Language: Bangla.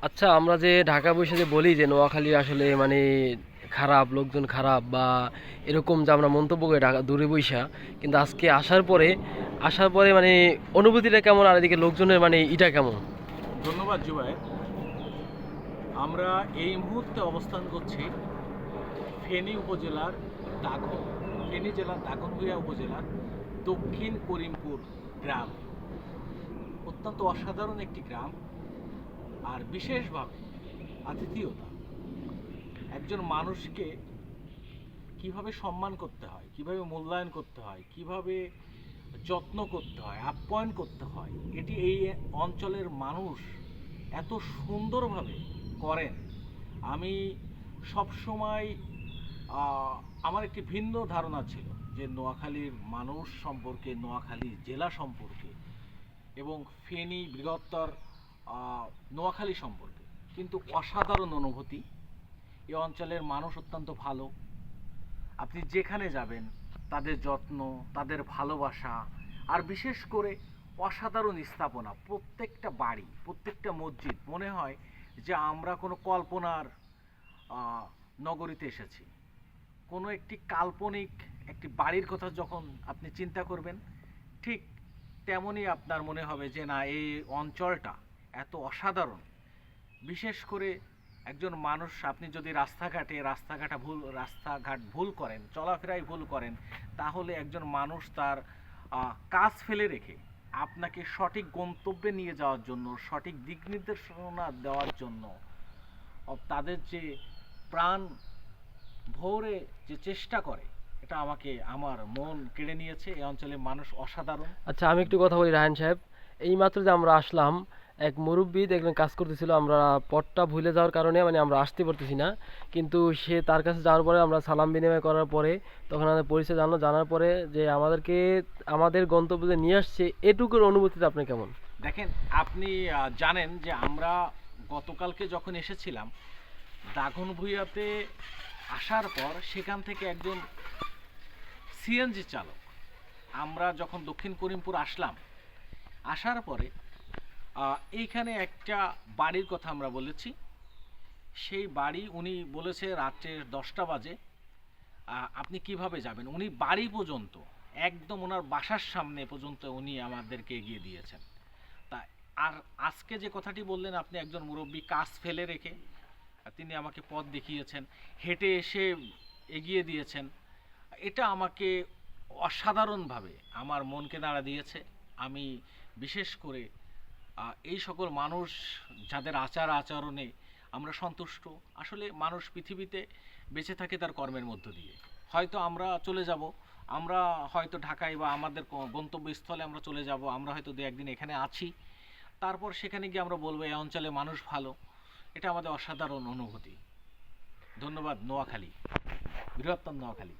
আচ্ছা, আমরা যে ঢাকা বসে যে বলি যে নোয়াখালী আসলে মানে খারাপ, লোকজন খারাপ বা এরকম যে আমরা মন্তব্য করি ঢাকা দূরে বইসা, কিন্তু আজকে আসার পরে মানে অনুভূতিটা কেমন আর এদিকে লোকজনের মানে ইটা কেমন? ধন্যবাদ জুবায়ের। আমরা এই মুহূর্তে অবস্থান করছি ফেনী উপজেলার দাগন ফেনী জেলার দাগনভূঞা উপজেলার দক্ষিণ করিমপুর গ্রাম। অত্যন্ত অসাধারণ একটি গ্রাম, আর বিশেষভাবে আতিথেয়তা। একজন মানুষকে কিভাবে সম্মান করতে হয়, কিভাবে মূল্যায়ন করতে হয়, কিভাবে যত্ন করতে হয়, আপ্যায়ন করতে হয়, এটি এই অঞ্চলের মানুষ এত সুন্দরভাবে করেন। আমি সবসময় আমার একটি ভিন্ন ধারণা ছিল যে নোয়াখালীর মানুষ সম্পর্কে, নোয়াখালী জেলা সম্পর্কে এবং ফেনী বৃহত্তর নোয়াখালী সম্পর্কে, কিন্তু অসাধারণ অনুভূতি। এই অঞ্চলের মানুষ অত্যন্ত ভালো। আপনি যেখানে যাবেন তাদের যত্ন, তাদের ভালোবাসা, আর বিশেষ করে অসাধারণ স্থাপনা। প্রত্যেকটা বাড়ি, প্রত্যেকটা মসজিদ মনে হয় যে আমরা কোনো কল্পনার নগরীতে এসেছি। কোনো একটি কাল্পনিক একটি বাড়ির কথা যখন আপনি চিন্তা করবেন, ঠিক তেমনই আপনার মনে হবে যে না, এই অঞ্চলটা এত অসাধারণ। বিশেষ করে একজন মানুষ, আপনি যদি রাস্তাঘাট ভুল করেন, চলাফেরায় ভুল করেন, তাহলে একজন মানুষ তার কাজ ফেলে রেখে আপনাকে সঠিক গন্তব্যে নিয়ে যাওয়ার জন্য, সঠিক দিক নির্দেশনা দেওয়ার জন্য তাদের যে প্রাণ ভরে যে চেষ্টা করে, এটা আমার মন কেড়ে নিয়েছে। এই অঞ্চলের মানুষ অসাধারণ। আচ্ছা, আমি একটু কথা বলি রায়হান সাহেব। এই মাত্র যে আমরা আসলাম, এক মুরব্বী দেখলেন কাজ করতেছিল, আমরা পথটা ভুলে যাওয়ার কারণে মানে আমরা আসতে পারতেছি না, কিন্তু সে তার কাছে যাওয়ার পরে আমরা সালাম বিনিময় করার পরে তখন আমাদের পরিচয় জানার পরে যে আমাদেরকে আমাদের গন্তব্যে নিয়ে আসছে, এটুকুর অনুভূতিটা আপনি কেমন? দেখেন, আপনি জানেন যে আমরা গতকালকে যখন এসেছিলাম দাগনভূঞাতে, আসার পর সেখান থেকে একজন সিএনজি চালক, আমরা যখন দক্ষিণ করিমপুর আসলাম, আসার পরে এইখানে একটা বাড়ির কথা আমরা বলেছি। সেই বাড়ি উনি বলেছে রাত্রে 10টা বাজে আপনি কিভাবে যাবেন। উনি বাড়ি পর্যন্ত, একদম ওনার বাসার সামনে পর্যন্ত উনি আমাদেরকে এগিয়ে দিয়েছেন। তা আর আজকে যে কথাটি বললেন, আপনি একজন মুরব্বী কাজ ফেলে রেখে তিনি আমাকে পথ দেখিয়েছেন, হেঁটে এসে এগিয়ে দিয়েছেন, এটা আমাকে অসাধারণভাবে আমার মনকে নাড়া দিয়েছে। আমি বিশেষ করে এই সকল মানুষ যাদের আচরণে আমরা সন্তুষ্ট। আসলে মানুষ পৃথিবীতে বেঁচে থাকে তার কর্মের মধ্য দিয়ে। হয়তো আমরা চলে যাব, আমরা হয়তো ঢাকায় বা আমাদের গন্তব্যস্থলে আমরা চলে যাব, আমরা হয়তো 2-1 দিন এখানে আছি, তারপর সেখানে গিয়ে আমরা বলবো এই অঞ্চলে মানুষ ভালো। এটা আমাদের অসাধারণ অনুভূতি। ধন্যবাদ নোয়াখালী, বৃহত্তম নোয়াখালী।